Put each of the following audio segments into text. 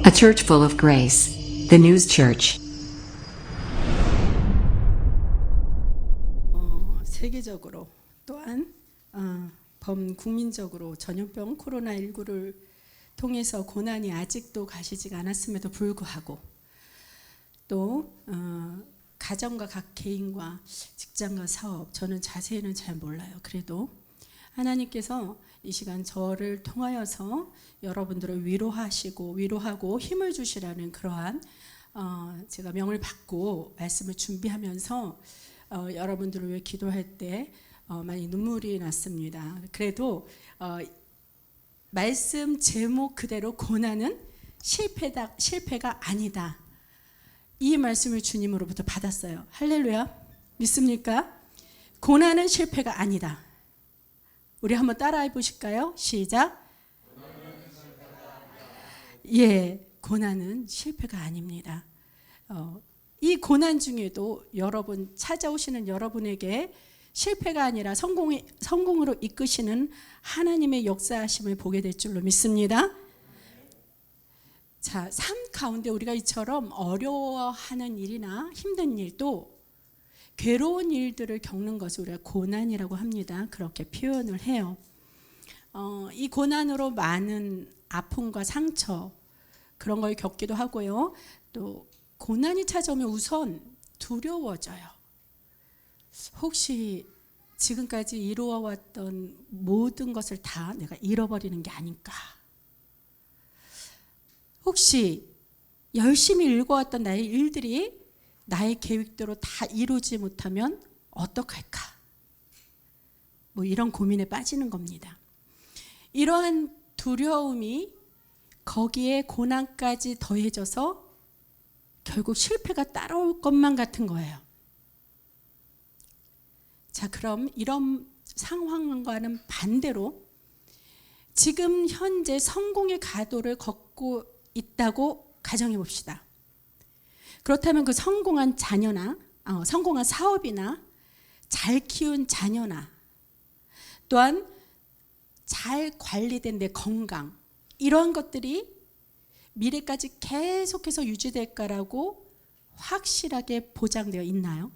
A church full of grace. The News Church. 세계적으로 또한 범국민적으로 전염병 코로나19를 통해서 고난이 아직도 가시지가 않았음에도 불구하고 또 가정과 각 개인과 직장과 사업, 저는 자세히는 잘 몰라요. 그래도 하나님께서 이 시간 저를 통하여서 여러분들을 위로하고 힘을 주시라는 그러한 제가 명을 받고 말씀을 준비하면서 여러분들을 위해 기도할 때 많이 눈물이 났습니다. 그래도 말씀 제목 그대로 고난은 실패가 아니다. 이 말씀을 주님으로부터 받았어요. 할렐루야. 믿습니까? 고난은 실패가 아니다. 우리 한번 따라해 보실까요? 시작. 예, 고난은 실패가 아닙니다. 이 고난 중에도 여러분 찾아오시는 여러분에게 실패가 아니라 성공으로 이끄시는 하나님의 역사하심을 보게 될 줄로 믿습니다. 자, 삶 가운데 우리가 이처럼 어려워하는 일이나 힘든 일도 괴로운 일들을 겪는 것을 우리가 고난이라고 합니다. 그렇게 표현을 해요. 이 고난으로 많은 아픔과 상처 그런 걸 겪기도 하고요. 또 고난이 찾아오면 우선 두려워져요. 혹시 지금까지 이루어왔던 모든 것을 다 내가 잃어버리는 게 아닐까? 혹시 열심히 읽어왔던 나의 일들이 나의 계획대로 다 이루지 못하면 어떡할까? 뭐 이런 고민에 빠지는 겁니다. 이러한 두려움이 거기에 고난까지 더해져서 결국 실패가 따라올 것만 같은 거예요. 자, 그럼 이런 상황과는 반대로 지금 현재 성공의 가도를 걷고 있다고 가정해 봅시다. 그렇다면 그 성공한 자녀나 성공한 사업이나 잘 키운 자녀나 또한 잘 관리된 내 건강 이러한 것들이 미래까지 계속해서 유지될까라고 확실하게 보장되어 있나요?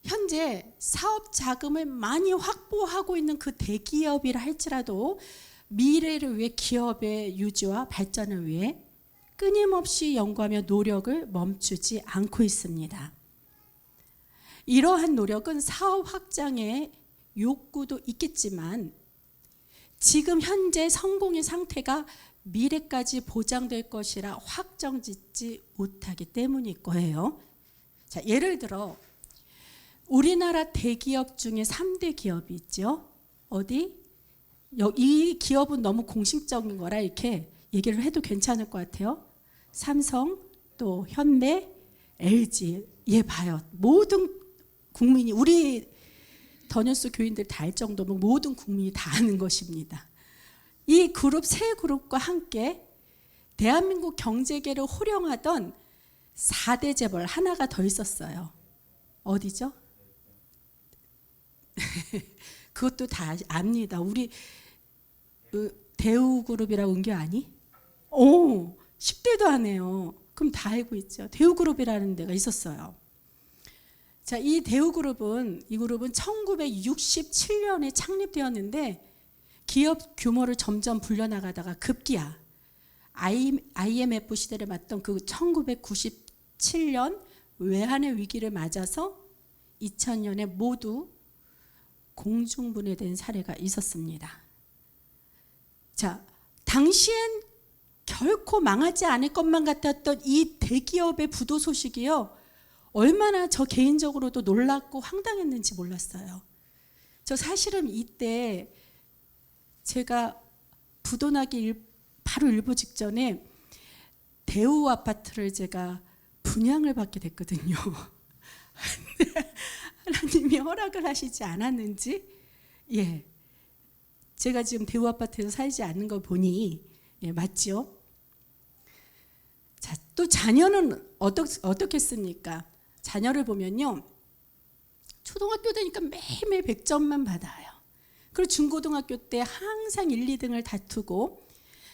현재 사업 자금을 많이 확보하고 있는 그 대기업이라 할지라도 미래를 위해 기업의 유지와 발전을 위해 끊임없이 연구하며 노력을 멈추지 않고 있습니다. 이러한 노력은 사업 확장의 욕구도 있겠지만 지금 현재 성공의 상태가 미래까지 보장될 것이라 확정짓지 못하기 때문일 거예요. 자, 예를 들어 우리나라 대기업 중에 3대 기업이 있죠. 어디? 이 기업은 너무 공식적인 거라 이렇게 얘기를 해도 괜찮을 것 같아요. 삼성, 또 현대, LG. 예, 봐요. 모든 국민이 우리 더뉴스 교인들 다 알 정도면 모든 국민이 다 아는 것입니다. 이 그룹 세 그룹과 함께 대한민국 경제계를 호령하던 4대 재벌 하나가 더 있었어요. 어디죠? 그것도 다 압니다. 우리 대우그룹이라고 은교 아니? 오, 10대도 하네요. 그럼 다 알고 있죠. 대우그룹이라는 데가 있었어요. 자, 이 그룹은 1967년에 창립되었는데 기업 규모를 점점 불려나가다가 급기야 IMF 시대를 맞던 그 1997년 외환의 위기를 맞아서 2000년에 모두 공중분해된 사례가 있었습니다. 자, 당시엔 결코 망하지 않을 것만 같았던 이 대기업의 부도 소식이요. 얼마나 저 개인적으로도 놀랍고 황당했는지 몰랐어요. 저 사실은 이때 제가 부도 나기 바로 일부 직전에 대우 아파트를 제가 분양을 받게 됐거든요. 하나님이 허락을 하시지 않았는지, 예, 제가 지금 대우 아파트에서 살지 않는 걸 보니 예, 맞죠? 자, 또 자녀는 어떻겠습니까? 자녀를 보면요, 초등학교 되니까 매일매일 100점만 받아요. 그리고 중고등학교 때 항상 1, 2등을 다투고,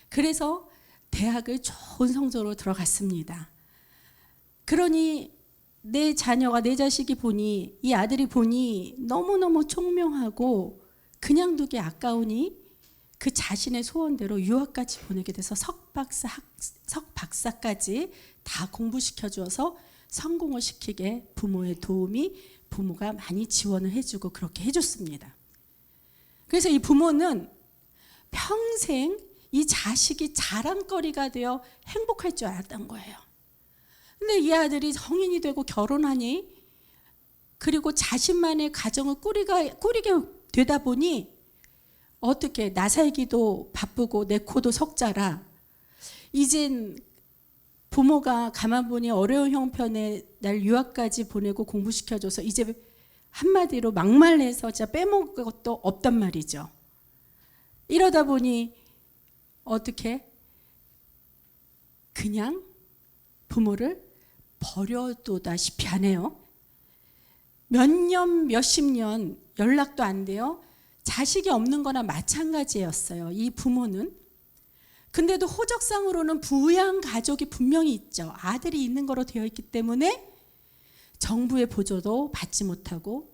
그래서 대학을 좋은 성적으로 들어갔습니다. 그러니 내 자녀가, 내 자식이 보니, 이 아들이 보니 너무너무 총명하고 그냥 두기 아까우니 그 자신의 소원대로 유학까지 보내게 돼서 석박사까지 다 공부시켜 주어서 성공을 시키게 부모의 도움이, 부모가 많이 지원을 해주고 그렇게 해줬습니다. 그래서 이 부모는 평생 이 자식이 자랑거리가 되어 행복할 줄 알았던 거예요. 근데 이 아들이 성인이 되고 결혼하니, 그리고 자신만의 가정을 꾸리게 되다 보니 어떻게 나 살기도 바쁘고 내 코도 석자라, 이젠 부모가 가만 보니 어려운 형편에 날 유학까지 보내고 공부시켜줘서 이제 한마디로 막말해서 진짜 빼먹을 것도 없단 말이죠. 이러다 보니 어떻게 그냥 부모를 버려두다시피 하네요. 몇 년, 몇십 년 연락도 안 돼요. 자식이 없는 거나 마찬가지였어요, 이 부모는. 근데도 호적상으로는 부양 가족이 분명히 있죠. 아들이 있는 거로 되어 있기 때문에 정부의 보조도 받지 못하고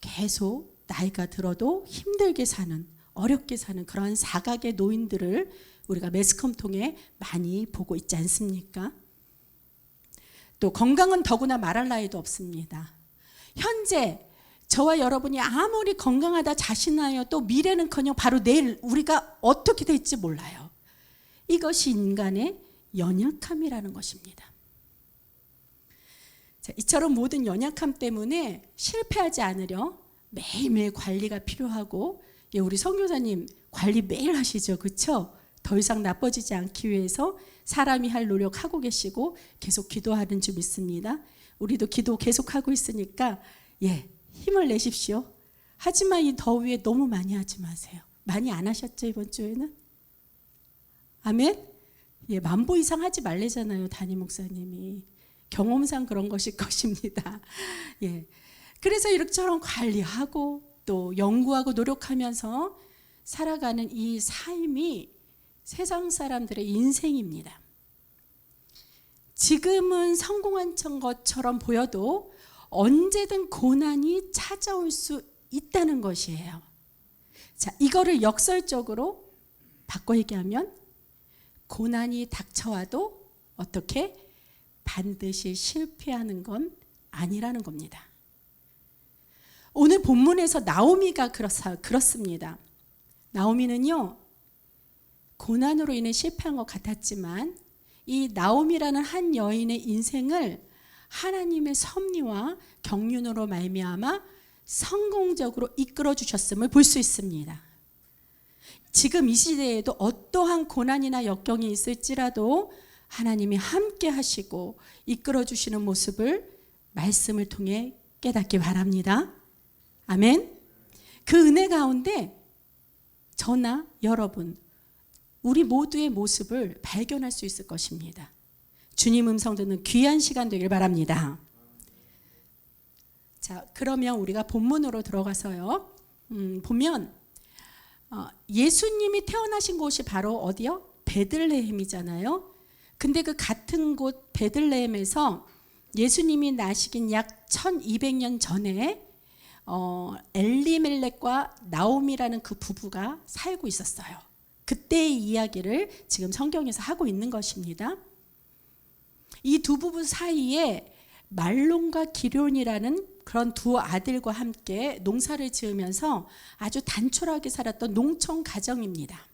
계속 나이가 들어도 힘들게 사는, 어렵게 사는 그런 사각의 노인들을 우리가 매스컴 통해 많이 보고 있지 않습니까? 또 건강은 더구나 말할 나위도 없습니다. 현재 저와 여러분이 아무리 건강하다 자신하여 또 미래는커녕 바로 내일 우리가 어떻게 될지 몰라요. 이것이 인간의 연약함이라는 것입니다. 자, 이처럼 모든 연약함 때문에 실패하지 않으려 매일매일 관리가 필요하고, 예, 우리 선교사님 관리 매일 하시죠, 그렇죠? 더 이상 나빠지지 않기 위해서 사람이 할 노력하고 계시고 계속 기도하는 줄 믿습니다. 우리도 기도 계속하고 있으니까 힘을 내십시오. 하지만 이 더위에 너무 많이 하지 마세요. 많이 안 하셨죠, 이번 주에는? 아멘? 만보 이상 하지 말래잖아요, 담임 목사님이. 경험상 그런 것일 것입니다. 그래서 이렇게처럼 관리하고 또 연구하고 노력하면서 살아가는 이 삶이 세상 사람들의 인생입니다. 지금은 성공한 것처럼 보여도 언제든 고난이 찾아올 수 있다는 것이에요. 자, 이거를 역설적으로 바꿔 얘기하면 고난이 닥쳐와도 어떻게 반드시 실패하는 건 아니라는 겁니다. 오늘 본문에서 나오미가 그렇습니다. 나오미는요, 고난으로 인해 실패한 것 같았지만 이 나오미라는 한 여인의 인생을 하나님의 섭리와 경륜으로 말미암아 성공적으로 이끌어 주셨음을 볼 수 있습니다. 지금 이 시대에도 어떠한 고난이나 역경이 있을지라도 하나님이 함께 하시고 이끌어 주시는 모습을 말씀을 통해 깨닫기 바랍니다. 아멘. 그 은혜 가운데 저나 여러분, 우리 모두의 모습을 발견할 수 있을 것입니다. 주님 음성 듣는 귀한 시간 되길 바랍니다. 자, 그러면 우리가 본문으로 들어가서요. 보면 예수님이 태어나신 곳이 바로 어디요? 베들레헴이잖아요. 근데 그 같은 곳 베들레헴에서 예수님이 나시긴 약 1200년 전에 엘리멜렉과 나오미라는 그 부부가 살고 있었어요. 그때의 이야기를 지금 성경에서 하고 있는 것입니다. 이 두 부부 사이에 말론과 기럯이라는 그런 두 아들과 함께 농사를 지으면서 아주 단촐하게 살았던 농촌 가정입니다.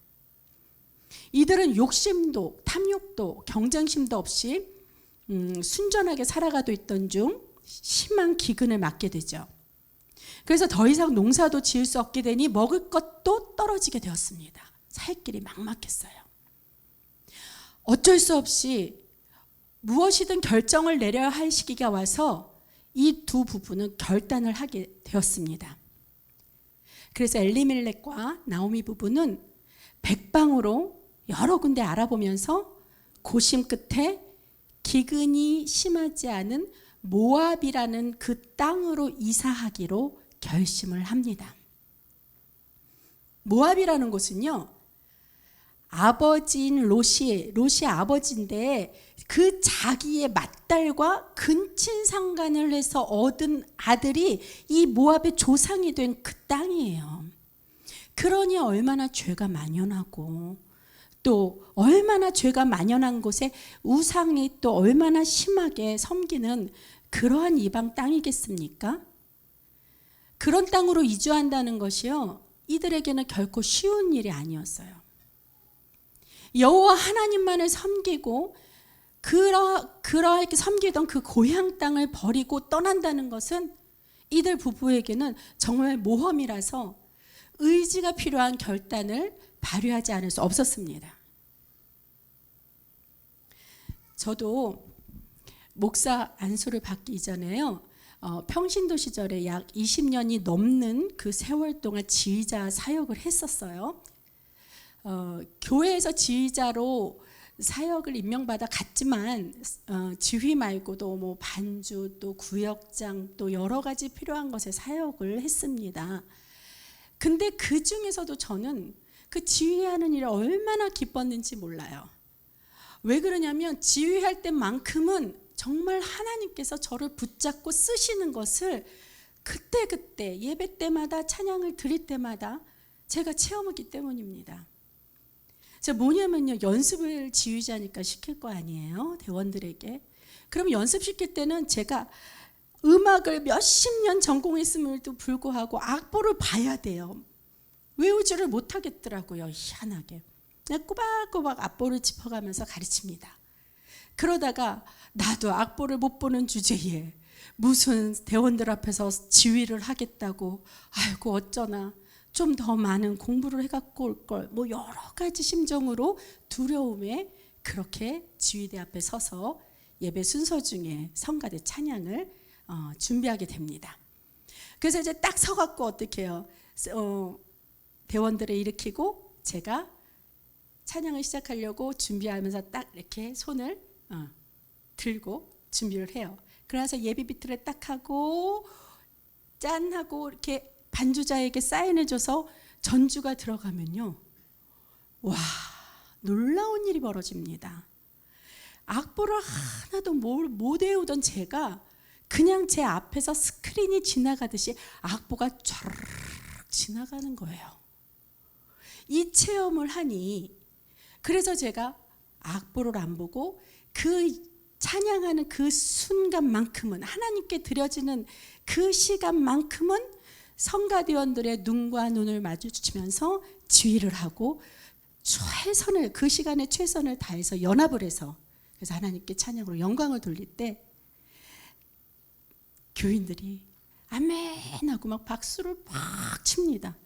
이들은 욕심도 탐욕도 경쟁심도 없이 순전하게 살아가고 있던 중 심한 기근을 맞게 되죠. 그래서 더 이상 농사도 지을 수 없게 되니 먹을 것도 떨어지게 되었습니다. 살 길이 막막했어요. 어쩔 수 없이 무엇이든 결정을 내려야 할 시기가 와서 이 두 부부는 결단을 하게 되었습니다. 그래서 엘리멜렉과 나오미 부부는 백방으로 여러 군데 알아보면서 고심 끝에 기근이 심하지 않은 모압이라는 그 땅으로 이사하기로 결심을 합니다. 모압이라는 곳은요, 아버지인 롯이 아버지인데 그 자기의 맏딸과 근친상간을 해서 얻은 아들이 이 모압의 조상이 된 그 땅이에요. 그러니 얼마나 죄가 만연하고 또 얼마나 죄가 만연한 곳에 우상이 또 얼마나 심하게 섬기는 그러한 이방 땅이겠습니까? 그런 땅으로 이주한다는 것이요, 이들에게는 결코 쉬운 일이 아니었어요. 여호와 하나님만을 섬기고 그러하게 섬기던 그 고향 땅을 버리고 떠난다는 것은 이들 부부에게는 정말 모험이라서 의지가 필요한 결단을 발휘하지 않을 수 없었습니다. 저도 목사 안수를 받기 이전에요, 평신도 시절에 약 20년이 넘는 그 세월 동안 지휘자 사역을 했었어요. 교회에서 지휘자로 사역을 임명받아 갔지만 지휘 말고도 뭐 반주 또 구역장 또 여러 가지 필요한 것에 사역을 했습니다. 근데 그 중에서도 저는 그 지휘하는 일을 얼마나 기뻤는지 몰라요. 왜 그러냐면 지휘할 때만큼은 정말 하나님께서 저를 붙잡고 쓰시는 것을 그때그때 예배 때마다 찬양을 드릴 때마다 제가 체험했기 때문입니다. 자, 뭐냐면요, 연습을 지휘자니까 시킬 거 아니에요, 대원들에게. 그럼 연습시킬 때는 제가 음악을 몇십 년 전공했음에도 불구하고 악보를 봐야 돼요. 외우지를 못하겠더라고요, 희한하게. 그냥 꼬박꼬박 악보를 짚어가면서 가르칩니다. 그러다가 나도 악보를 못 보는 주제에 무슨 대원들 앞에서 지휘를 하겠다고, 아이고 어쩌나 좀 더 많은 공부를 해갖고 올 걸, 뭐 여러 가지 심정으로 두려움에 그렇게 지휘대 앞에 서서 예배 순서 중에 성가대 찬양을 준비하게 됩니다. 그래서 이제 딱 서갖고 어떻게 해요, 대원들을 일으키고 제가 찬양을 시작하려고 준비하면서 딱 이렇게 손을 들고 준비를 해요. 그래서 예비 비트를 딱 하고 짠 하고 이렇게 반주자에게 사인해줘서 전주가 들어가면요, 와, 놀라운 일이 벌어집니다. 악보를 하나도 못 외우던 제가 그냥 제 앞에서 스크린이 지나가듯이 악보가 촤르륵 지나가는 거예요. 이 체험을 하니 그래서 제가 악보를 안 보고 그 찬양하는 그 순간만큼은, 하나님께 드려지는 그 시간만큼은 성가대원들의 눈과 눈을 마주치면서 지휘를 하고 최선을, 그 시간에 최선을 다해서 연합을 해서, 그래서 하나님께 찬양으로 영광을 돌릴 때 교인들이 아멘 하고 막 박수를 막 칩니다.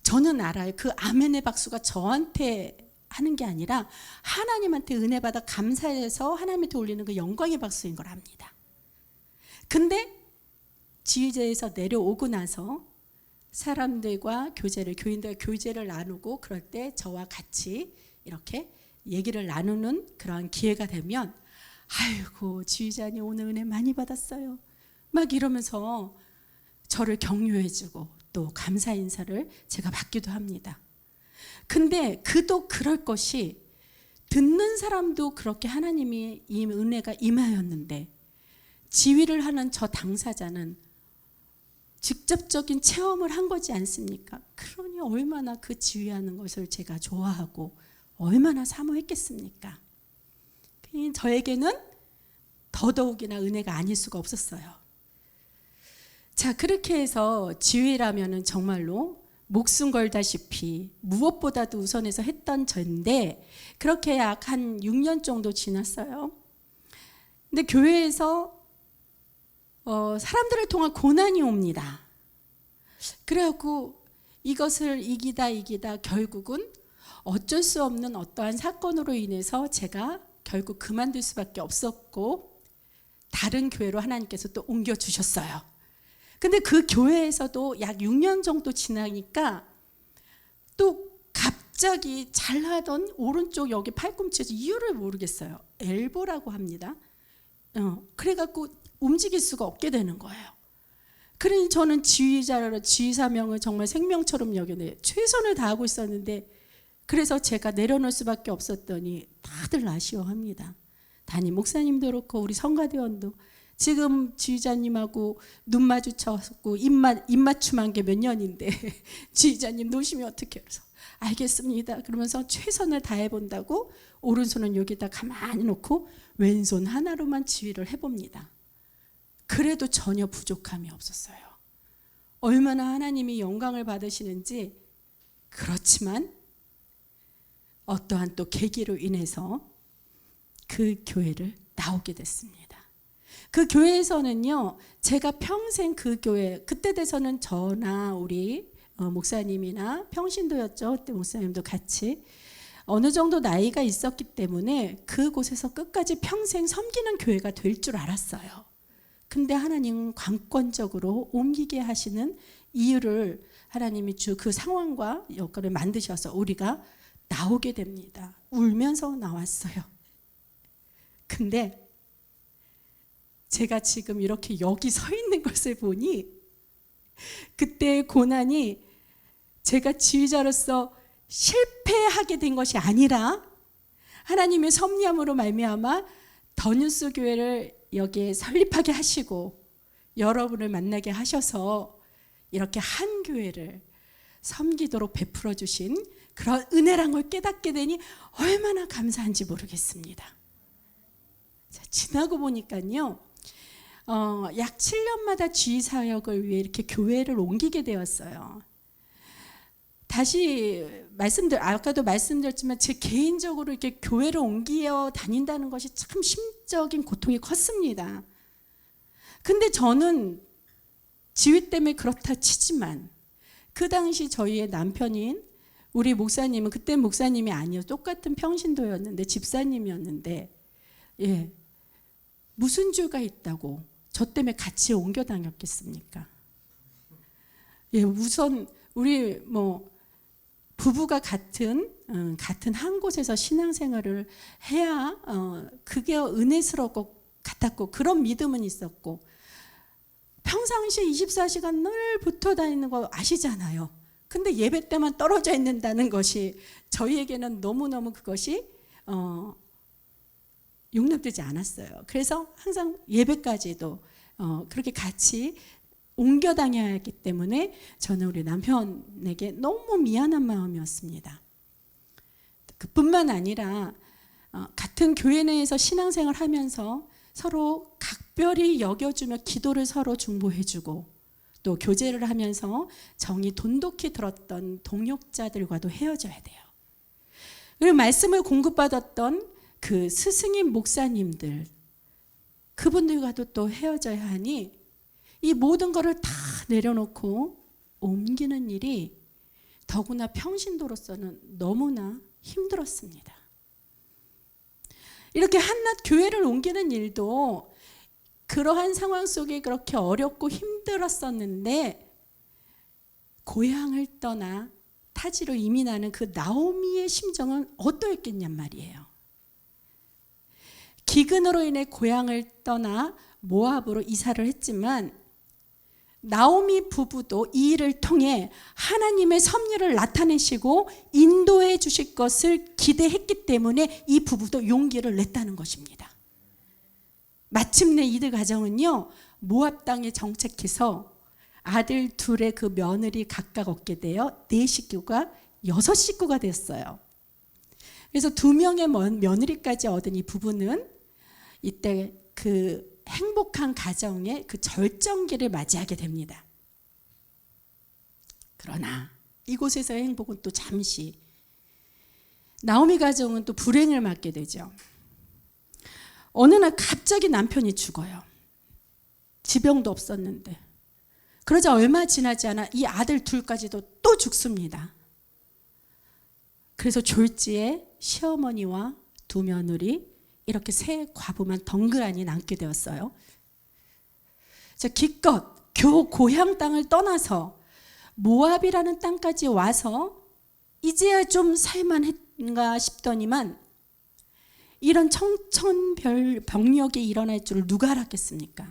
저는 알아요, 그 아멘의 박수가 저한테 하는 게 아니라 하나님한테 은혜 받아 감사해서 하나님한테 올리는 그 영광의 박수인 걸 압니다. 근데 지휘자에서 내려오고 나서 사람들과 교인들과 교제를 나누고 그럴 때 저와 같이 이렇게 얘기를 나누는 그런 기회가 되면, 아이고 지휘자님 오늘 은혜 많이 받았어요 막 이러면서 저를 격려해주고 또 감사 인사를 제가 받기도 합니다. 근데 그도 그럴 것이, 듣는 사람도 그렇게 하나님이 이 은혜가 임하였는데 지휘를 하는 저 당사자는 직접적인 체험을 한 거지 않습니까? 그러니 얼마나 그 지휘하는 것을 제가 좋아하고 얼마나 사모했겠습니까? 저에게는 더더욱이나 은혜가 아닐 수가 없었어요. 자, 그렇게 해서 지휘라면은 정말로 목숨 걸다시피 무엇보다도 우선해서 했던 저인데, 그렇게 약 한 6년 정도 지났어요. 근데 교회에서 사람들을 통한 고난이 옵니다. 그래갖고 이것을 이기다 결국은 어쩔 수 없는 어떠한 사건으로 인해서 제가 결국 그만둘 수밖에 없었고 다른 교회로 하나님께서 또 옮겨주셨어요. 근데 그 교회에서도 약 6년 정도 지나니까 또 갑자기 잘하던 오른쪽 여기 팔꿈치에서 이유를 모르겠어요, 엘보라고 합니다. 그래갖고 움직일 수가 없게 되는 거예요. 그러니 저는 지휘사명을 정말 생명처럼 여겨내 최선을 다하고 있었는데 그래서 제가 내려놓을 수밖에 없었더니 다들 아쉬워합니다. 담임 목사님도 그렇고 우리 성가대원도 지금 지휘자님하고 눈 마주쳤고 입맞춤한 게 몇 년인데 지휘자님 놓으시면 어떡해. 그래서 알겠습니다. 그러면서 최선을 다해본다고 오른손은 여기다 가만히 놓고 왼손 하나로만 지휘를 해봅니다. 그래도 전혀 부족함이 없었어요. 얼마나 하나님이 영광을 받으시는지. 그렇지만 어떠한 또 계기로 인해서 그 교회를 나오게 됐습니다. 그 교회에서는요, 제가 평생 그 교회, 그때 돼서는 저나 우리 목사님이나 평신도였죠. 그때 목사님도 같이 어느 정도 나이가 있었기 때문에 그곳에서 끝까지 평생 섬기는 교회가 될 줄 알았어요. 근데 하나님은 관건적으로 옮기게 하시는 이유를 하나님이 그 상황과 여건을 만드셔서 우리가 나오게 됩니다. 울면서 나왔어요. 근데 제가 지금 이렇게 여기 서 있는 것을 보니 그때의 고난이 제가 지휘자로서 실패하게 된 것이 아니라 하나님의 섭리함으로 말미암아 더뉴스 교회를 여기에 설립하게 하시고 여러분을 만나게 하셔서 이렇게 한 교회를 섬기도록 베풀어 주신 그런 은혜란 걸 깨닫게 되니 얼마나 감사한지 모르겠습니다. 자, 지나고 보니까요, 약 7년마다 지휘 사역을 위해 이렇게 교회를 옮기게 되었어요. 다시 아까도 말씀드렸지만 제 개인적으로 이렇게 교회를 옮겨 다닌다는 것이 참 심적인 고통이 컸습니다. 근데 저는 지휘 때문에 그렇다 치지만 그 당시 저희의 남편인 우리 목사님은 그때 목사님이 아니었어요. 똑같은 평신도였는데 집사님이었는데 무슨 죄가 있다고 저 때문에 같이 옮겨 다녔겠습니까? 우선 우리 부부가 같은 한 곳에서 신앙생활을 해야 그게 은혜스러울 것 같았고 그런 믿음은 있었고 평상시에 24시간 늘 붙어 다니는 거 아시잖아요. 근데 예배 때만 떨어져 있는다는 것이 저희에게는 너무너무 그것이 용납되지 않았어요. 그래서 항상 예배까지도 그렇게 같이 옮겨 다녀야 했기 때문에 저는 우리 남편에게 너무 미안한 마음이었습니다. 그뿐만 아니라 같은 교회 내에서 신앙생활 하면서 서로 각별히 여겨주며 기도를 서로 중보해주고 또 교제를 하면서 정이 돈독히 들었던 동역자들과도 헤어져야 돼요. 그리고 말씀을 공급받았던 그 스승님 목사님들 그분들과도 또 헤어져야 하니 이 모든 것을 다 내려놓고 옮기는 일이 더구나 평신도로서는 너무나 힘들었습니다. 이렇게 한낱 교회를 옮기는 일도 그러한 상황 속에 그렇게 어렵고 힘들었었는데 고향을 떠나 타지로 이민하는 그 나오미의 심정은 어떠했겠냔 말이에요. 기근으로 인해 고향을 떠나 모압으로 이사를 했지만 나오미 부부도 이 일을 통해 하나님의 섭리를 나타내시고 인도해 주실 것을 기대했기 때문에 이 부부도 용기를 냈다는 것입니다. 마침내 이들 가정은요, 모압 땅에 정착해서 아들 둘의 그 며느리 각각 얻게 되어 4식구가 6식구가 됐어요. 그래서 2명의 며느리까지 얻은 이 부부는 이때 그 행복한 가정의 그 절정기를 맞이하게 됩니다. 그러나 이곳에서의 행복은 또 잠시, 나오미 가정은 또 불행을 맞게 되죠. 어느 날 갑자기 남편이 죽어요. 지병도 없었는데. 그러자 얼마 지나지 않아 이 아들 둘까지도 또 죽습니다. 그래서 졸지에 시어머니와 2 며느리 이렇게 3 과부만 덩그러니 남게 되었어요. 자, 기껏 고향 땅을 떠나서 모압이라는 땅까지 와서 이제야 좀 살만했는가 싶더니만 이런 청천벽력이 일어날 줄 누가 알았겠습니까?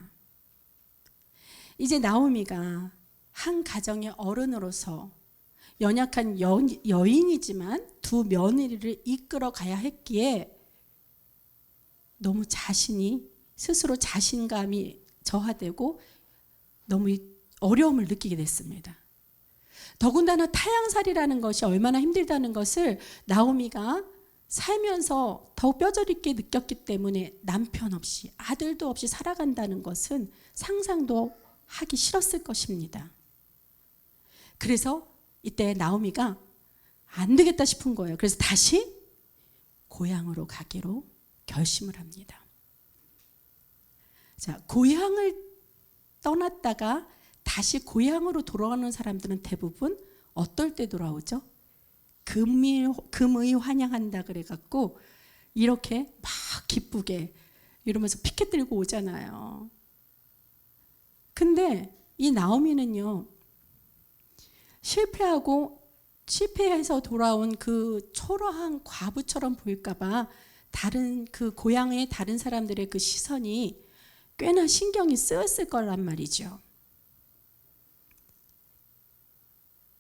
이제 나오미가 한 가정의 어른으로서 연약한 여인이지만 두 며느리를 이끌어 가야 했기에 너무 스스로 자신감이 저하되고 너무 어려움을 느끼게 됐습니다. 더군다나 타향살이라는 것이 얼마나 힘들다는 것을 나오미가 살면서 더욱 뼈저리게 느꼈기 때문에 남편 없이 아들도 없이 살아간다는 것은 상상도 하기 싫었을 것입니다. 그래서 이때 나오미가 안 되겠다 싶은 거예요. 그래서 다시 고향으로 가기로 결심을 합니다. 자, 고향을 떠났다가 다시 고향으로 돌아오는 사람들은 대부분 어떨 때 돌아오죠? 금의 환영한다 그래갖고 이렇게 막 기쁘게 이러면서 피켓 들고 오잖아요. 근데 이 나오미는요, 실패해서 돌아온 그 초라한 과부처럼 보일까봐 다른 그 고향의 다른 사람들의 그 시선이 꽤나 신경이 쓰였을 거란 말이죠.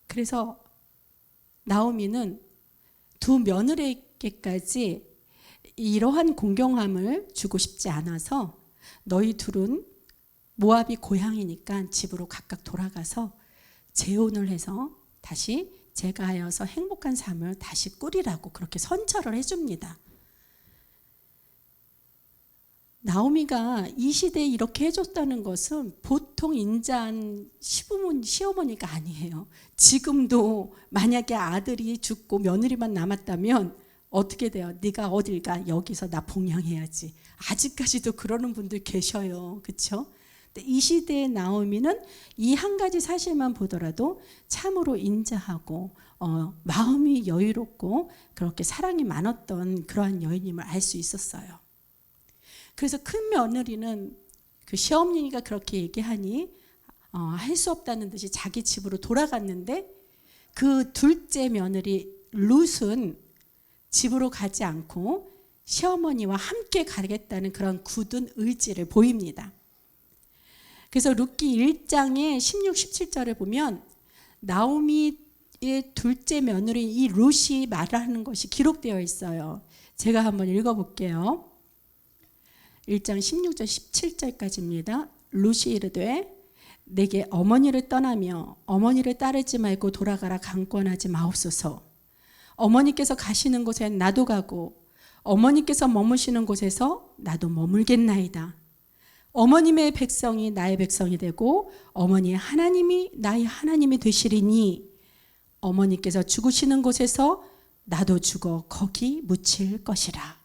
그래서 나오미는 두 며느리에게까지 이러한 공경함을 주고 싶지 않아서 너희 둘은 모압이 고향이니까 집으로 각각 돌아가서 재혼을 해서 다시 제가 하여서 행복한 삶을 다시 꾸리라고 그렇게 선처를 해줍니다. 나오미가 이 시대에 이렇게 해줬다는 것은 보통 인자한 시어머니가 아니에요. 지금도 만약에 아들이 죽고 며느리만 남았다면 어떻게 돼요? 네가 어딜 가? 여기서 나 봉양해야지. 아직까지도 그러는 분들 계셔요. 그렇죠? 이 시대의 나오미는 이 한 가지 사실만 보더라도 참으로 인자하고 마음이 여유롭고 그렇게 사랑이 많았던 그러한 여인임을 알 수 있었어요. 그래서 큰 며느리는 그 시어머니가 그렇게 얘기하니 할 수 없다는 듯이 자기 집으로 돌아갔는데 그 둘째 며느리 룻은 집으로 가지 않고 시어머니와 함께 가겠다는 그런 굳은 의지를 보입니다. 그래서 룻기 1장의 16, 17절을 보면 나오미의 둘째 며느리 이 룻이 말하는 것이 기록되어 있어요. 제가 한번 읽어볼게요. 1장 16절 17절까지입니다. 룻이 이르되 내게 어머니를 떠나며 어머니를 따르지 말고 돌아가라 강권하지 마옵소서. 어머니께서 가시는 곳에 나도 가고 어머니께서 머무시는 곳에서 나도 머물겠나이다. 어머님의 백성이 나의 백성이 되고 어머니의 하나님이 나의 하나님이 되시리니 어머니께서 죽으시는 곳에서 나도 죽어 거기 묻힐 것이라.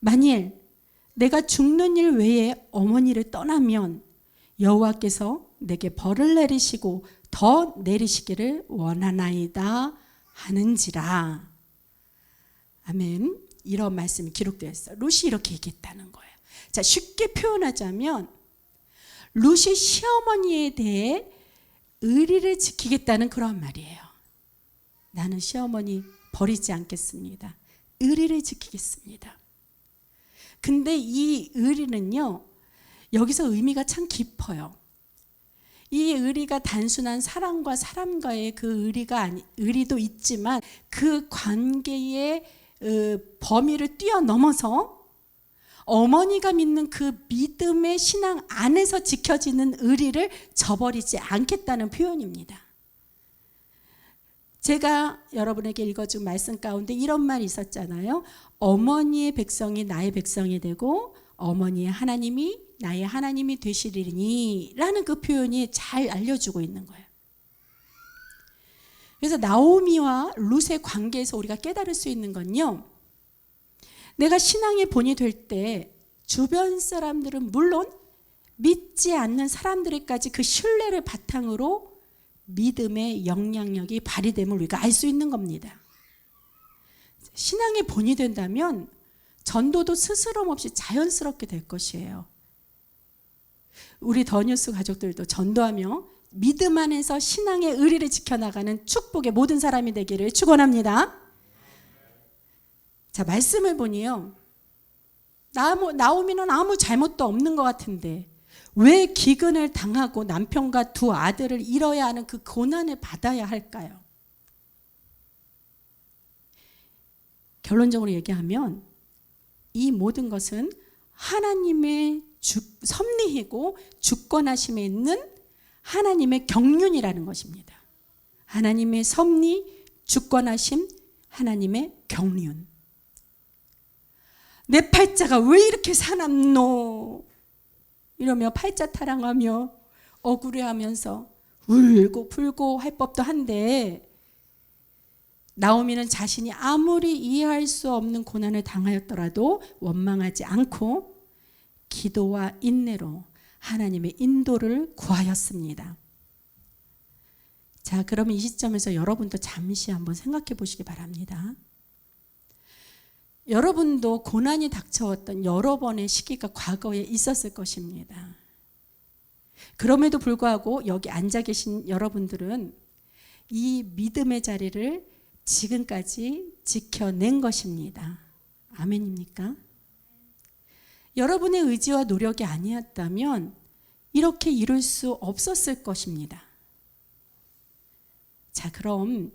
만일 내가 죽는 일 외에 어머니를 떠나면 여호와께서 내게 벌을 내리시고 더 내리시기를 원하나이다 하는지라. 아멘. 이런 말씀이 기록되어 있어요. 룻이 이렇게 얘기했다는 거예요. 자, 쉽게 표현하자면 룻이 시어머니에 대해 의리를 지키겠다는 그런 말이에요. 나는 시어머니 버리지 않겠습니다. 의리를 지키겠습니다. 근데 이 의리는요, 여기서 의미가 참 깊어요. 이 의리가 단순한 사람과 사람과의 그 의리도 있지만 그 관계의 범위를 뛰어넘어서 어머니가 믿는 그 믿음의 신앙 안에서 지켜지는 의리를 저버리지 않겠다는 표현입니다. 제가 여러분에게 읽어준 말씀 가운데 이런 말이 있었잖아요. 어머니의 백성이 나의 백성이 되고 어머니의 하나님이 나의 하나님이 되시리니 라는 그 표현이 잘 알려주고 있는 거예요. 그래서 나오미와 룻의 관계에서 우리가 깨달을 수 있는 건요, 내가 신앙의 본이 될 때 주변 사람들은 물론 믿지 않는 사람들에까지 그 신뢰를 바탕으로 믿음의 영향력이 발휘됨을 우리가 알 수 있는 겁니다. 신앙의 본이 된다면 전도도 스스럼 없이 자연스럽게 될 것이에요. 우리 더뉴스 가족들도 전도하며 믿음 안에서 신앙의 의리를 지켜나가는 축복의 모든 사람이 되기를 축원합니다. 자, 말씀을 보니요, 나오미는 아무 잘못도 없는 것 같은데 왜 기근을 당하고 남편과 두 아들을 잃어야 하는 그 고난을 받아야 할까요? 결론적으로 얘기하면 이 모든 것은 하나님의 섭리이고 주권하심에 있는 하나님의 경륜이라는 것입니다. 하나님의 섭리, 주권하심, 하나님의 경륜. 내 팔자가 왜 이렇게 사납노? 이러며 팔자 타랑하며 억울해하면서 울고 불고 할 법도 한데, 나오미는 자신이 아무리 이해할 수 없는 고난을 당하였더라도 원망하지 않고 기도와 인내로 하나님의 인도를 구하였습니다. 자, 그러면 이 시점에서 여러분도 잠시 한번 생각해 보시기 바랍니다. 여러분도 고난이 닥쳐왔던 여러 번의 시기가 과거에 있었을 것입니다. 그럼에도 불구하고 여기 앉아 계신 여러분들은 이 믿음의 자리를 지금까지 지켜낸 것입니다. 아멘입니까? 여러분의 의지와 노력이 아니었다면 이렇게 이룰 수 없었을 것입니다. 자, 그럼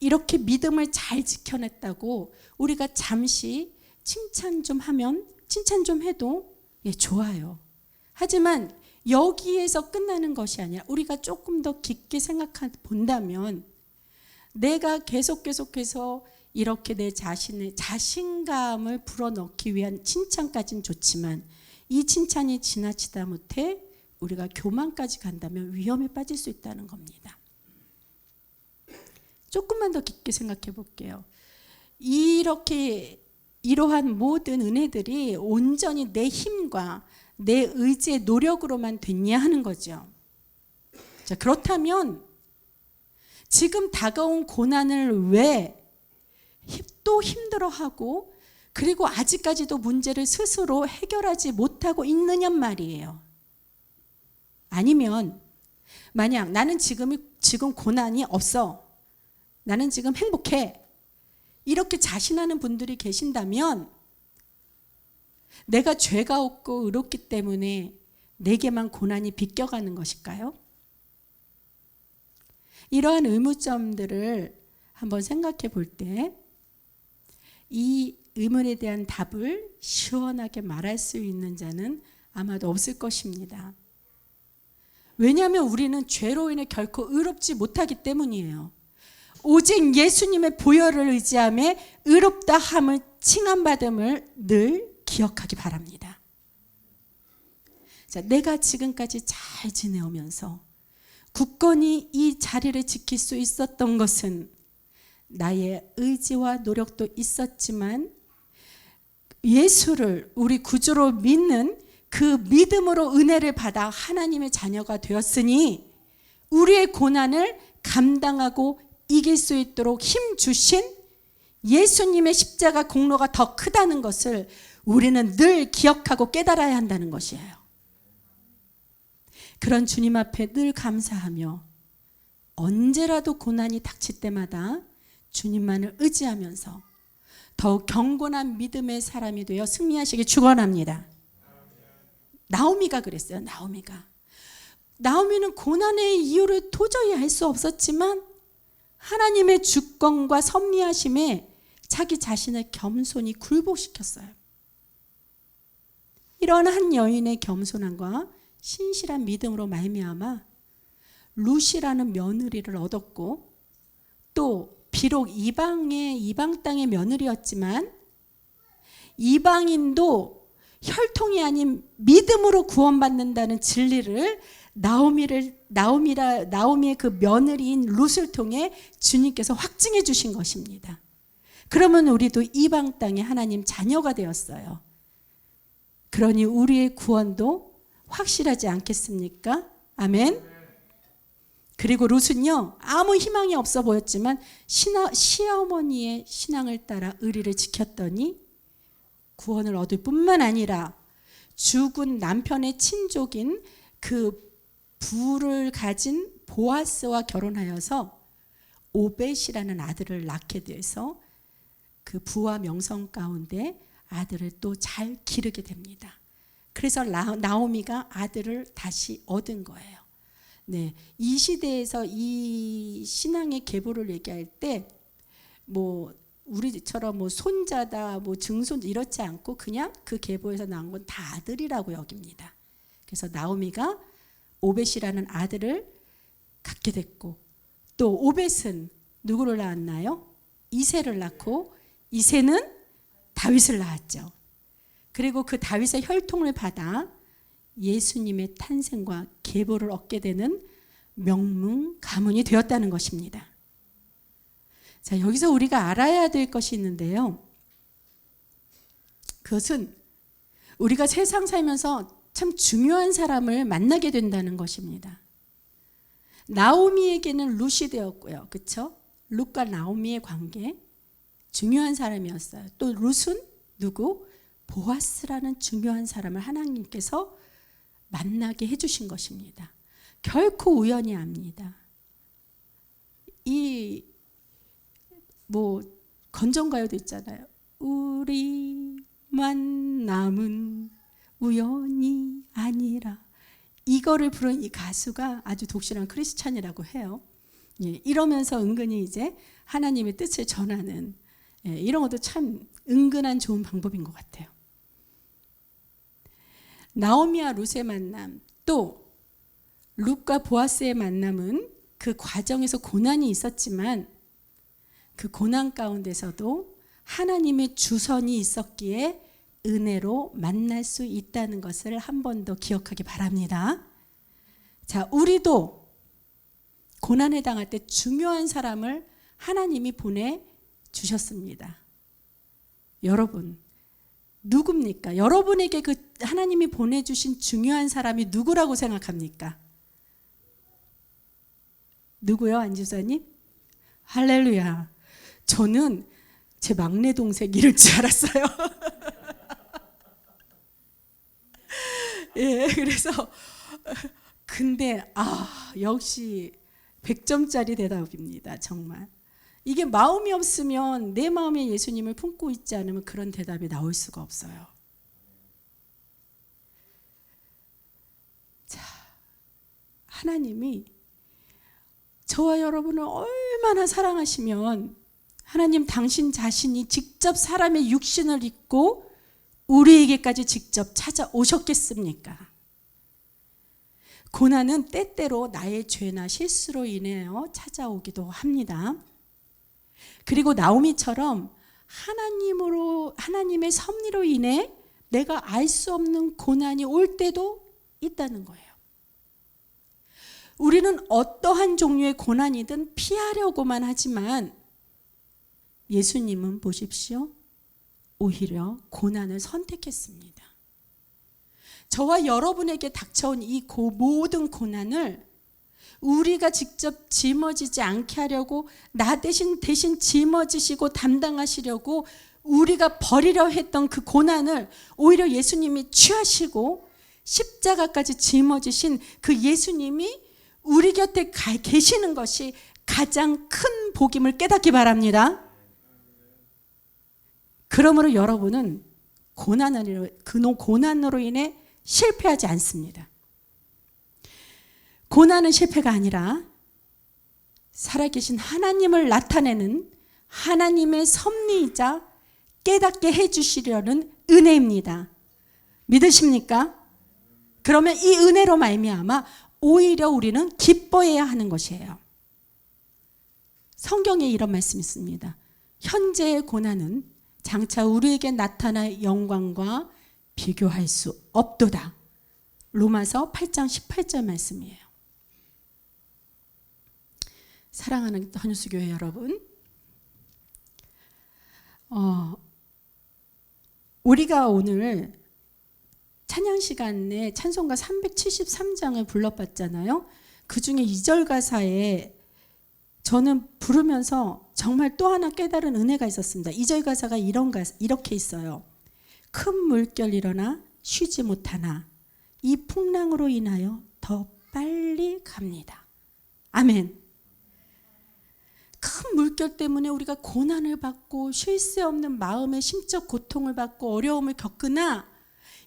이렇게 믿음을 잘 지켜냈다고 우리가 잠시 칭찬 좀 하면, 칭찬 좀 해도 좋아요. 하지만 여기에서 끝나는 것이 아니라 우리가 조금 더 깊게 생각해 본다면, 내가 계속해서 이렇게 내 자신의 자신감을 불어넣기 위한 칭찬까지는 좋지만 이 칭찬이 지나치다 못해 우리가 교만까지 간다면 위험에 빠질 수 있다는 겁니다. 조금만 더 깊게 생각해 볼게요. 이러한 모든 은혜들이 온전히 내 힘과 내 의지의 노력으로만 됐냐 하는 거죠. 자, 그렇다면 지금 다가온 고난을 왜 또 힘들어하고 그리고 아직까지도 문제를 스스로 해결하지 못하고 있느냐 말이에요. 아니면 만약 나는 지금 고난이 없어, 나는 지금 행복해, 이렇게 자신하는 분들이 계신다면 내가 죄가 없고 의롭기 때문에 내게만 고난이 비껴가는 것일까요? 이러한 의문점들을 한번 생각해 볼 때 이 의문에 대한 답을 시원하게 말할 수 있는 자는 아마도 없을 것입니다. 왜냐하면 우리는 죄로 인해 결코 의롭지 못하기 때문이에요. 오직 예수님의 보혈을 의지하며 의롭다 함을 칭함받음을 늘 기억하기 바랍니다. 자, 내가 지금까지 잘 지내오면서 굳건히 이 자리를 지킬 수 있었던 것은 나의 의지와 노력도 있었지만 예수를 우리 구주로 믿는 그 믿음으로 은혜를 받아 하나님의 자녀가 되었으니 우리의 고난을 감당하고 이길 수 있도록 힘 주신 예수님의 십자가 공로가 더 크다는 것을 우리는 늘 기억하고 깨달아야 한다는 것이에요. 그런 주님 앞에 늘 감사하며 언제라도 고난이 닥칠 때마다 주님만을 의지하면서 더욱 경건한 믿음의 사람이 되어 승리하시길 축원합니다. 나오미가 그랬어요. 나오미는 고난의 이유를 도저히 알 수 없었지만 하나님의 주권과 섭리하심에 자기 자신을 겸손히 굴복시켰어요. 이런 한 여인의 겸손함과 신실한 믿음으로 말미암아 룻이라는 며느리를 얻었고, 또 비록 이방 땅의 며느리였지만 이방인도 혈통이 아닌 믿음으로 구원받는다는 진리를 나오미의 그 며느리인 룻을 통해 주님께서 확증해 주신 것입니다. 그러면 우리도 이방 땅의 하나님 자녀가 되었어요. 그러니 우리의 구원도 확실하지 않겠습니까? 아멘. 그리고 룻은요, 아무 희망이 없어 보였지만 시어머니의 신앙을 따라 의리를 지켰더니 구원을 얻을 뿐만 아니라 죽은 남편의 친족인 그 부를 가진 보아스와 결혼하여서 오벳이라는 아들을 낳게 돼서 그 부와 명성 가운데 아들을 또 잘 기르게 됩니다. 그래서 나오미가 아들을 다시 얻은 거예요. 네, 이 시대에서 이 신앙의 계보를 얘기할 때 우리처럼 뭐 손자다, 뭐 증손자 이렇지 않고 그냥 그 계보에서 나온 건 다 아들이라고 여깁니다. 그래서 나오미가 오벳이라는 아들을 갖게 됐고, 또 오벳은 누구를 낳았나요? 이새를 낳고, 이새는 다윗을 낳았죠. 그리고 그 다윗의 혈통을 받아 예수님의 탄생과 계보를 얻게 되는 명문 가문이 되었다는 것입니다. 자, 여기서 우리가 알아야 될 것이 있는데요. 그것은 우리가 세상 살면서 참 중요한 사람을 만나게 된다는 것입니다. 나오미에게는 룻이 되었고요. 그렇죠? 룻과 나오미의 관계 중요한 사람이었어요. 또 룻은 누구? 보아스라는 중요한 사람을 하나님께서 만나게 해주신 것입니다. 결코 우연이 아닙니다. 이 뭐 건전가요도 있잖아요. 우리 만남은 우연이 아니라, 이거를 부른 이 가수가 아주 독실한 크리스찬이라고 해요. 예, 이러면서 은근히 이제 하나님의 뜻을 전하는, 예, 이런 것도 참 은근한 좋은 방법인 것 같아요. 나오미와 룻의 만남, 또 룻과 보아스의 만남은 그 과정에서 고난이 있었지만 그 고난 가운데서도 하나님의 주선이 있었기에 은혜로 만날 수 있다는 것을 한 번 더 기억하기 바랍니다. 자, 우리도 고난에 당할 때 중요한 사람을 하나님이 보내주셨습니다. 여러분, 누굽니까? 여러분에게 그 하나님이 보내주신 중요한 사람이 누구라고 생각합니까? 누구요, 안 집사님? 할렐루야. 저는 제 막내 동생 이럴 줄 알았어요. 예, 그래서 근데 역시 100점짜리 대답입니다. 정말. 이게 마음이 없으면, 내 마음에 예수님을 품고 있지 않으면 그런 대답이 나올 수가 없어요. 자, 하나님이 저와 여러분을 얼마나 사랑하시면 하나님 당신 자신이 직접 사람의 육신을 입고 우리에게까지 직접 찾아오셨겠습니까? 고난은 때때로 나의 죄나 실수로 인하여 찾아오기도 합니다. 그리고 나오미처럼 하나님의 섭리로 인해 내가 알 수 없는 고난이 올 때도 있다는 거예요. 우리는 어떠한 종류의 고난이든 피하려고만 하지만 예수님은 보십시오. 오히려 고난을 선택했습니다. 저와 여러분에게 닥쳐온 이 모든 고난을 우리가 직접 짊어지지 않게 하려고, 나 대신 짊어지시고 담당하시려고 우리가 버리려 했던 그 고난을 오히려 예수님이 취하시고 십자가까지 짊어지신 그 예수님이 우리 곁에 계시는 것이 가장 큰 복임을 깨닫기 바랍니다. 그러므로 여러분은 고난으로 인해 실패하지 않습니다. 고난은 실패가 아니라 살아계신 하나님을 나타내는 하나님의 섭리이자 깨닫게 해주시려는 은혜입니다. 믿으십니까? 그러면 이 은혜로 말미암아 오히려 우리는 기뻐해야 하는 것이에요. 성경에 이런 말씀이 있습니다. 현재의 고난은 장차 우리에게 나타날 영광과 비교할 수 없도다. 로마서 8장 18절 말씀이에요. 사랑하는 헌수교회 여러분, 우리가 오늘 찬양 시간에 찬송가 373장을 불러봤잖아요. 그 중에 2절 가사에 저는 부르면서 정말 또 하나 깨달은 은혜가 있었습니다. 2절 가사가 이렇게 있어요. 큰 물결 일어나 쉬지 못하나 이 풍랑으로 인하여 더 빨리 갑니다. 아멘. 큰 물결 때문에 우리가 고난을 받고 쉴 새 없는 마음의 심적 고통을 받고 어려움을 겪으나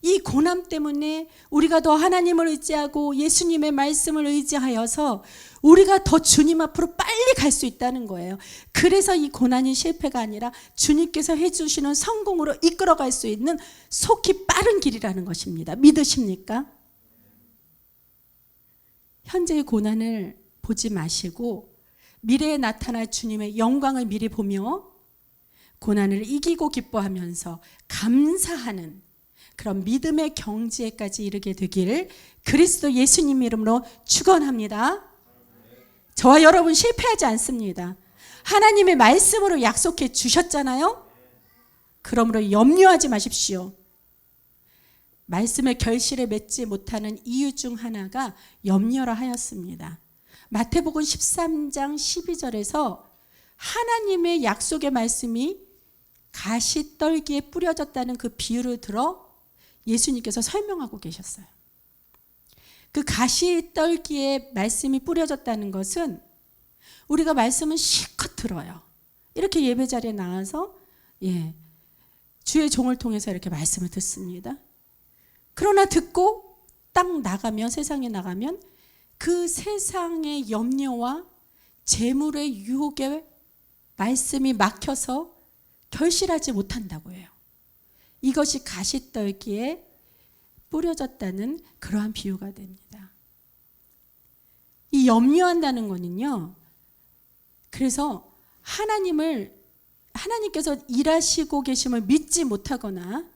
이 고난 때문에 우리가 더 하나님을 의지하고 예수님의 말씀을 의지하여서 우리가 더 주님 앞으로 빨리 갈 수 있다는 거예요. 그래서 이 고난이 실패가 아니라 주님께서 해주시는 성공으로 이끌어갈 수 있는 속히 빠른 길이라는 것입니다. 믿으십니까? 현재의 고난을 보지 마시고 미래에 나타날 주님의 영광을 미리 보며 고난을 이기고 기뻐하면서 감사하는 그런 믿음의 경지에까지 이르게 되기를 그리스도 예수님 이름으로 축원합니다. 저와 여러분 실패하지 않습니다. 하나님의 말씀으로 약속해 주셨잖아요. 그러므로 염려하지 마십시오. 말씀의 결실을 맺지 못하는 이유 중 하나가 염려라 하였습니다. 마태복음 13장 12절에서 하나님의 약속의 말씀이 가시떨기에 뿌려졌다는 그 비유를 들어 예수님께서 설명하고 계셨어요. 그 가시떨기에 말씀이 뿌려졌다는 것은 우리가 말씀은 실컷 들어요. 이렇게 예배 자리에 나와서 주의 종을 통해서 이렇게 말씀을 듣습니다. 그러나 듣고 딱 나가면 세상에 나가면 그 세상의 염려와 재물의 유혹에 말씀이 막혀서 결실하지 못한다고 해요. 이것이 가시떨기에 뿌려졌다는 그러한 비유가 됩니다. 이 염려한다는 거는요. 그래서 하나님께서 일하시고 계심을 믿지 못하거나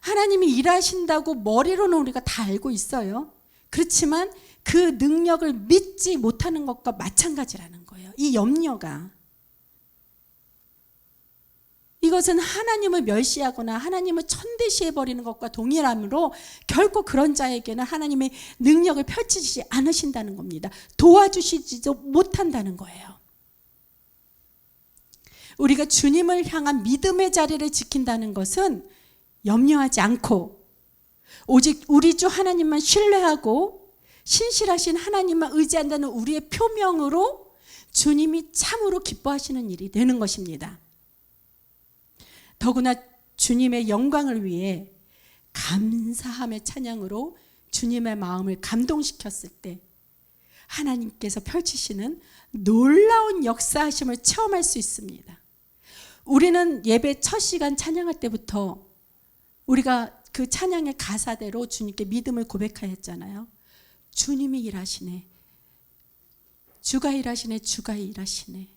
하나님이 일하신다고 머리로는 우리가 다 알고 있어요. 그렇지만 그 능력을 믿지 못하는 것과 마찬가지라는 거예요. 이 염려가. 이것은 하나님을 멸시하거나 하나님을 천대시해버리는 것과 동일하므로 결코 그런 자에게는 하나님의 능력을 펼치지 않으신다는 겁니다. 도와주시지도 못한다는 거예요. 우리가 주님을 향한 믿음의 자리를 지킨다는 것은 염려하지 않고 오직 우리 주 하나님만 신뢰하고 신실하신 하나님만 의지한다는 우리의 표명으로 주님이 참으로 기뻐하시는 일이 되는 것입니다. 더구나 주님의 영광을 위해 감사함의 찬양으로 주님의 마음을 감동시켰을 때 하나님께서 펼치시는 놀라운 역사하심을 체험할 수 있습니다. 우리는 예배 첫 시간 찬양할 때부터 우리가 그 찬양의 가사대로 주님께 믿음을 고백하였잖아요. 주님이 일하시네. 주가 일하시네. 주가 일하시네.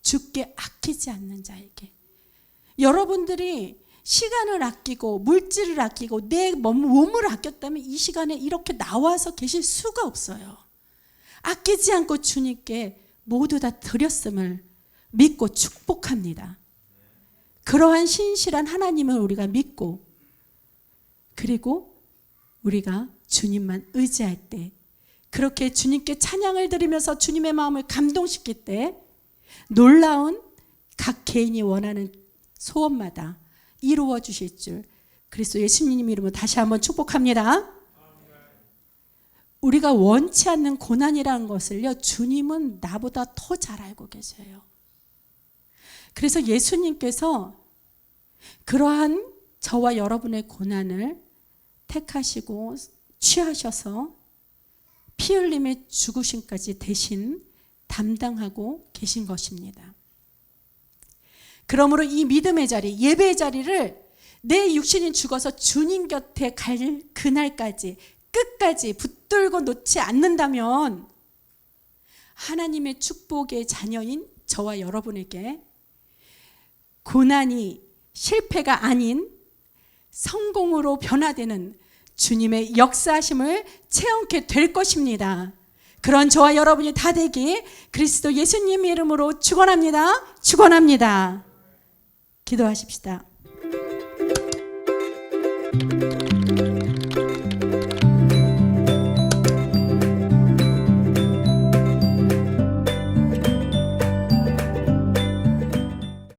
주께 아끼지 않는 자에게. 여러분들이 시간을 아끼고 물질을 아끼고 내 몸을 아꼈다면 이 시간에 이렇게 나와서 계실 수가 없어요. 아끼지 않고 주님께 모두 다 드렸음을 믿고 축복합니다. 그러한 신실한 하나님을 우리가 믿고 그리고 우리가 주님만 의지할 때 그렇게 주님께 찬양을 드리면서 주님의 마음을 감동시킬 때 놀라운 각 개인이 원하는 소원마다 이루어 주실 줄 그리스도 예수님 이름으로 다시 한번 축복합니다. 우리가 원치 않는 고난이라는 것을요 주님은 나보다 더 잘 알고 계세요. 그래서 예수님께서 그러한 저와 여러분의 고난을 택하시고 취하셔서 피 흘림의 죽으심까지 대신 담당하고 계신 것입니다. 그러므로 이 믿음의 자리, 예배의 자리를 내 육신이 죽어서 주님 곁에 갈 그날까지 끝까지 붙들고 놓지 않는다면 하나님의 축복의 자녀인 저와 여러분에게 고난이 실패가 아닌 성공으로 변화되는 주님의 역사하심을 체험케 될 것입니다. 그런 저와 여러분이 다 되기 그리스도 예수님 이름으로 축원합니다. 축원합니다. 기도하십시다.